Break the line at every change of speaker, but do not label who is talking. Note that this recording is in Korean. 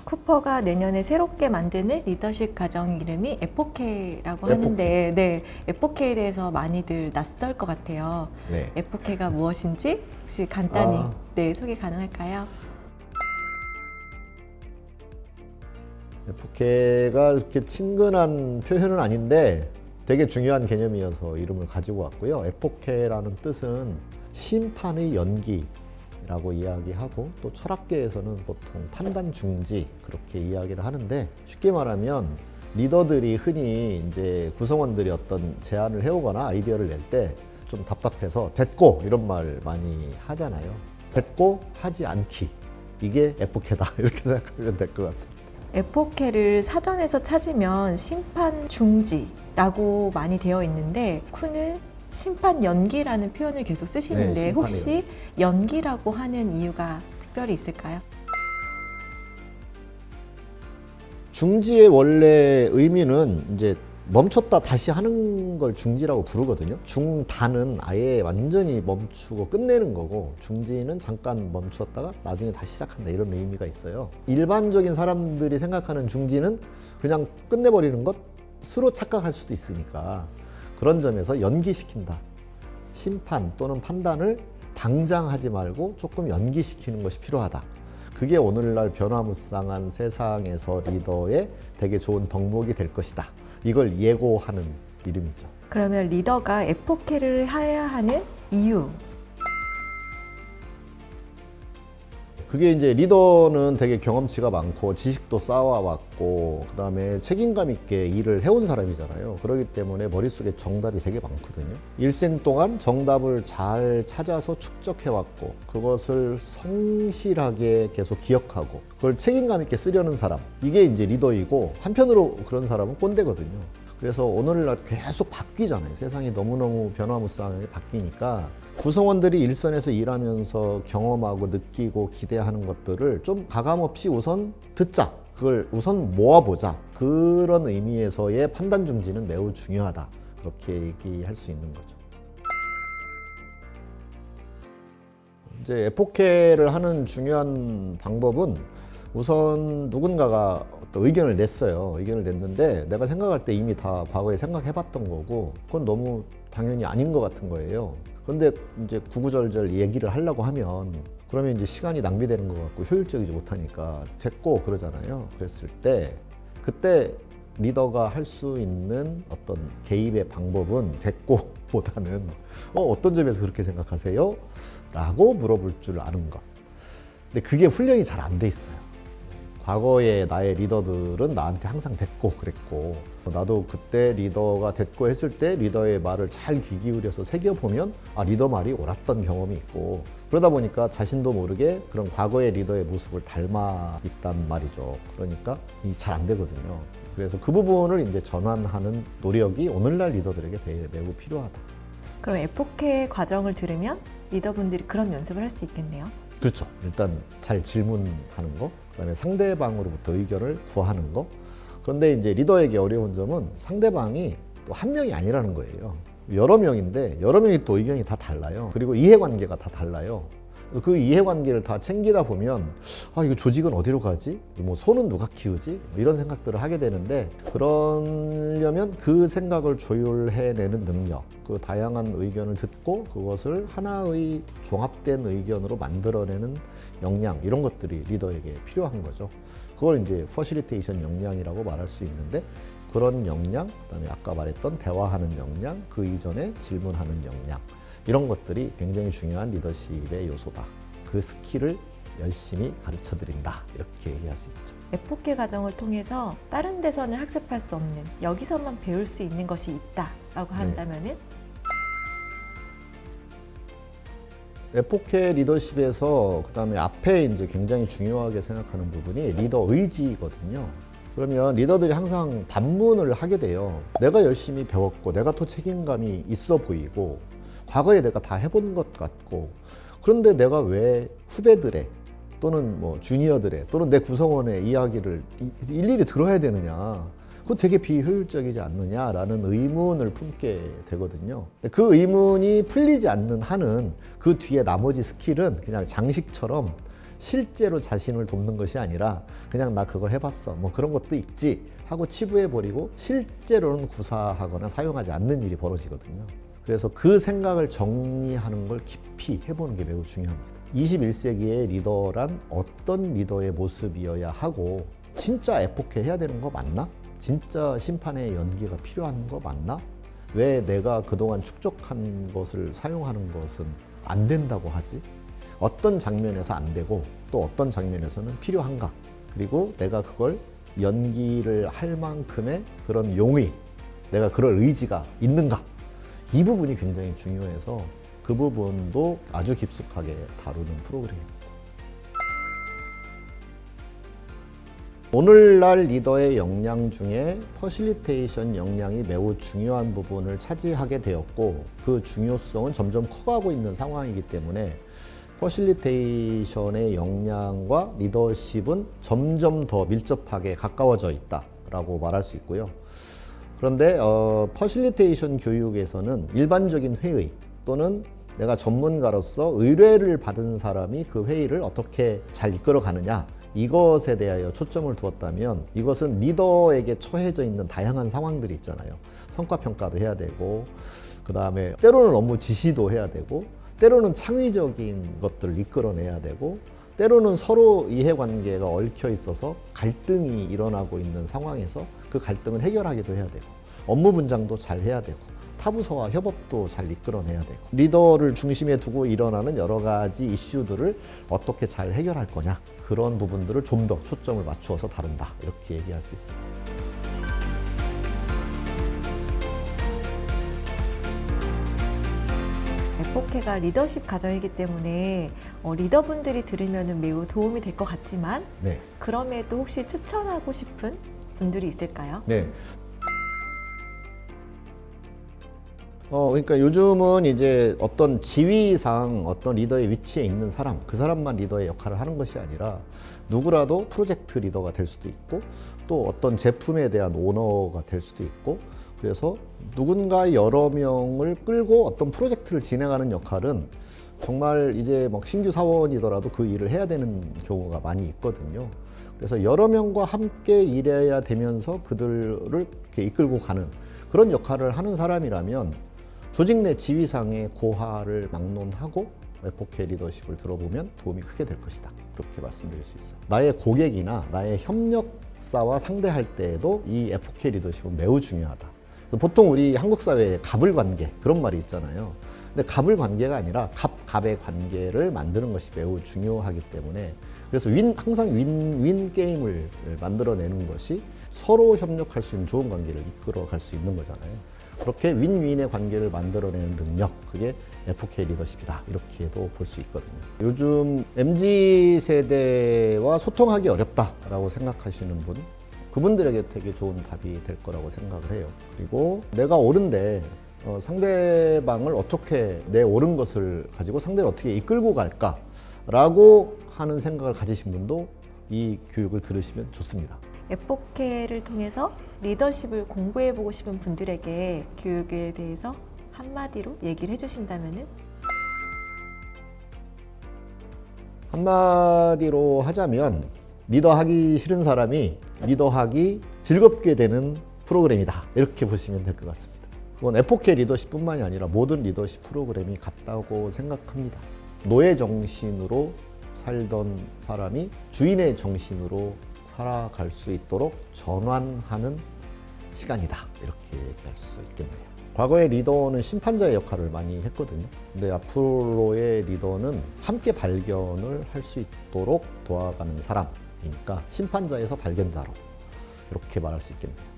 쿠퍼가 내년에 새롭게 만드는 리더십 과정 이름이 F4K라고
F4K.
하는데, 네, F4K에 대해서 많이들 낯설 것 같아요.
네.
F4K가 무엇인지 혹시 간단히 네, 소개 가능할까요?
F4K가 그렇게 친근한 표현은 아닌데 되게 중요한 개념이어서 이름을 가지고 왔고요. F4K라는 뜻은 심판의 연기라고 이야기하고, 또 철학계에서는 보통 판단 중지 그렇게 이야기를 하는데, 쉽게 말하면 리더들이 흔히 이제 구성원들이 어떤 제안을 해오거나 아이디어를 낼 때 좀 답답해서 됐고 이런 말 많이 하잖아요. 됐고 하지 않기, 이게 F4K다 이렇게 생각하면 될 것 같습니다.
F4K를 사전에서 찾으면 심판 중지라고 많이 되어 있는데, 쿤은 심판 연기라는 표현을 계속 쓰시는데,
네, 심판의
혹시 연기라고 하는 이유가 특별히 있을까요?
중지의 원래 의미는 이제 멈췄다 다시 하는 걸 중지라고 부르거든요. 중단은 아예 완전히 멈추고 끝내는 거고, 중지는 잠깐 멈췄다가 나중에 다시 시작한다, 이런 의미가 있어요. 일반적인 사람들이 생각하는 중지는 그냥 끝내버리는 것으로 착각할 수도 있으니까, 그런 점에서 연기시킨다. 심판 또는 판단을 당장 하지 말고 조금 연기시키는 것이 필요하다. 그게 오늘날 변화무쌍한 세상에서 리더의 되게 좋은 덕목이 될 것이다. 이걸 예고하는 이름이죠.
그러면 리더가 F4K를 해야 하는 이유,
그게 이제 리더는 되게 경험치가 많고 지식도 쌓아왔고, 그 다음에 책임감 있게 일을 해온 사람이잖아요. 그렇기 때문에 머릿속에 정답이 되게 많거든요. 일생 동안 정답을 잘 찾아서 축적해왔고, 그것을 성실하게 계속 기억하고, 그걸 책임감 있게 쓰려는 사람, 이게 이제 리더이고, 한편으로 그런 사람은 꼰대거든요. 그래서 오늘날 계속 바뀌잖아요. 세상이 너무너무 변화무쌍하게 바뀌니까 구성원들이 일선에서 일하면서 경험하고 느끼고 기대하는 것들을 좀 가감없이 우선 듣자, 그걸 우선 모아보자, 그런 의미에서의 판단 중지는 매우 중요하다, 그렇게 얘기할 수 있는 거죠. 이제 F4K를 하는 중요한 방법은, 우선 누군가가 어떤 의견을 냈어요. 의견을 냈는데 내가 생각할 때 이미 다 과거에 생각해봤던 거고, 그건 너무 당연히 아닌 것 같은 거예요. 그런데 이제 구구절절 얘기를 하려고 하면, 그러면 이제 시간이 낭비되는 것 같고 효율적이지 못하니까 됐고 그러잖아요. 그랬을 때, 그때 리더가 할 수 있는 어떤 개입의 방법은 됐고 보다는 어떤 점에서 그렇게 생각하세요? 라고 물어볼 줄 아는 것. 근데 그게 훈련이 잘 안 돼 있어요. 과거의 나의 리더들은 나한테 항상 됐고 그랬고, 나도 그때 리더가 됐고 했을 때 리더의 말을 잘 귀 기울여서 새겨보면 리더 말이 옳았던 경험이 있고, 그러다 보니까 자신도 모르게 그런 과거의 리더의 모습을 닮아 있단 말이죠. 그러니까 잘 안 되거든요. 그래서 그 부분을 이제 전환하는 노력이 오늘날 리더들에게 되게 매우 필요하다.
그럼 F4K 과정을 들으면 리더분들이 그런 연습을 할 수 있겠네요.
그렇죠. 일단 잘 질문하는 거, 그다음에 상대방으로부터 의견을 구하는 거. 그런데 이제 리더에게 어려운 점은 상대방이 또 한 명이 아니라는 거예요. 여러 명인데 여러 명이 또 의견이 다 달라요. 그리고 이해관계가 다 달라요. 그 이해관계를 다 챙기다 보면 이거 조직은 어디로 가지? 뭐 소는 누가 키우지? 이런 생각들을 하게 되는데, 그러려면 그 생각을 조율해내는 능력, 그 다양한 의견을 듣고 그것을 하나의 종합된 의견으로 만들어내는 역량, 이런 것들이 리더에게 필요한 거죠. 그걸 이제 퍼실리테이션 역량이라고 말할 수 있는데, 그런 역량, 그다음에 아까 말했던 대화하는 역량, 그 이전에 질문하는 역량, 이런 것들이 굉장히 중요한 리더십의 요소다. 그 스킬을 열심히 가르쳐드린다, 이렇게 얘기할 수 있죠.
F4K 과정을 통해서 다른 데서는 학습할 수 없는, 여기서만 배울 수 있는 것이 있다라고 한다면은?
F4K 리더십에서 그다음에 앞에 이제 굉장히 중요하게 생각하는 부분이 리더 의지거든요. 그러면 리더들이 항상 반문을 하게 돼요. 내가 열심히 배웠고, 내가 더 책임감이 있어 보이고, 과거에 내가 다 해본 것 같고, 그런데 내가 왜 후배들의 또는 뭐 주니어들의 또는 내 구성원의 이야기를 일일이 들어야 되느냐, 그거 되게 비효율적이지 않느냐라는 의문을 품게 되거든요. 그 의문이 풀리지 않는 한은 그 뒤에 나머지 스킬은 그냥 장식처럼 실제로 자신을 돕는 것이 아니라 그냥 나 그거 해봤어 뭐 그런 것도 있지 하고 치부해버리고 실제로는 구사하거나 사용하지 않는 일이 벌어지거든요. 그래서 그 생각을 정리하는 걸 깊이 해보는 게 매우 중요합니다. 21세기의 리더란 어떤 리더의 모습이어야 하고 진짜 에포케 해야 되는 거 맞나? 진짜 심판의 연기가 필요한 거 맞나? 왜 내가 그동안 축적한 것을 사용하는 것은 안 된다고 하지? 어떤 장면에서 안 되고 또 어떤 장면에서는 필요한가? 그리고 내가 그걸 연기를 할 만큼의 그런 용의, 내가 그럴 의지가 있는가? 이 부분이 굉장히 중요해서 그 부분도 아주 깊숙하게 다루는 프로그램입니다. 오늘날 리더의 역량 중에 퍼실리테이션 역량이 매우 중요한 부분을 차지하게 되었고 그 중요성은 점점 커가고 있는 상황이기 때문에 퍼실리테이션의 역량과 리더십은 점점 더 밀접하게 가까워져 있다라고 말할 수 있고요. 그런데 퍼실리테이션 교육에서는 일반적인 회의 또는 내가 전문가로서 의뢰를 받은 사람이 그 회의를 어떻게 잘 이끌어 가느냐 이것에 대하여 초점을 두었다면 이것은 리더에게 처해져 있는 다양한 상황들이 있잖아요. 성과평가도 해야 되고 그 다음에 때로는 업무 지시도 해야 되고 때로는 창의적인 것들을 이끌어내야 되고 때로는 서로 이해관계가 얽혀 있어서 갈등이 일어나고 있는 상황에서 그 갈등을 해결하기도 해야 되고 업무 분장도 잘 해야 되고 타부서와 협업도 잘 이끌어내야 되고 리더를 중심에 두고 일어나는 여러 가지 이슈들을 어떻게 잘 해결할 거냐 그런 부분들을 좀 더 초점을 맞추어서 다룬다 이렇게 얘기할 수 있습니다.
에포케가 리더십 과정이기 때문에 리더분들이 들으면 매우 도움이 될 것 같지만
네.
그럼에도 혹시 추천하고 싶은 분들이 있을까요?
네. 그러니까 요즘은 이제 어떤 지위상 어떤 리더의 위치에 있는 사람, 그 사람만 리더의 역할을 하는 것이 아니라 누구라도 프로젝트 리더가 될 수도 있고 또 어떤 제품에 대한 오너가 될 수도 있고 그래서 누군가 여러 명을 끌고 어떤 프로젝트를 진행하는 역할은 정말 이제 막 신규 사원이더라도 그 일을 해야 되는 경우가 많이 있거든요. 그래서 여러 명과 함께 일해야 되면서 그들을 이렇게 이끌고 가는 그런 역할을 하는 사람이라면 조직 내 지위상의 고하를 막론하고 에포케 리더십을 들어보면 도움이 크게 될 것이다. 그렇게 말씀드릴 수 있어요. 나의 고객이나 나의 협력사와 상대할 때에도 이 에포케 리더십은 매우 중요하다. 보통 우리 한국 사회에 갑을 관계 그런 말이 있잖아요. 근데 갑을 관계가 아니라 갑의 관계를 만드는 것이 매우 중요하기 때문에 그래서 항상 윈윈 게임을 만들어내는 것이 서로 협력할 수 있는 좋은 관계를 이끌어갈 수 있는 거잖아요. 그렇게 윈윈의 관계를 만들어내는 능력, 그게 에포케 리더십이다. 이렇게도 볼 수 있거든요. 요즘 MZ세대와 소통하기 어렵다라고 생각하시는 분, 그분들에게 되게 좋은 답이 될 거라고 생각을 해요. 그리고 내가 옳은데 상대방을 어떻게 내 옳은 것을 가지고 상대를 어떻게 이끌고 갈까라고 하는 생각을 가지신 분도 이 교육을 들으시면 좋습니다.
에포케를 통해서 리더십을 공부해보고 싶은 분들에게 교육에 대해서 한마디로 얘기를 해주신다면은?
한마디로 하자면 리더하기 싫은 사람이 리더하기 즐겁게 되는 프로그램이다. 이렇게 보시면 될 것 같습니다. 그건 에포케 리더십뿐만이 아니라 모든 리더십 프로그램이 같다고 생각합니다. 노예 정신으로 살던 사람이 주인의 정신으로 살아갈 수 있도록 전환하는 시간이다. 이렇게 얘기할 수 있겠네요. 과거의 리더는 심판자의 역할을 많이 했거든요. 근데 앞으로의 리더는 함께 발견을 할 수 있도록 도와가는 사람이니까 심판자에서 발견자로 이렇게 말할 수 있겠네요.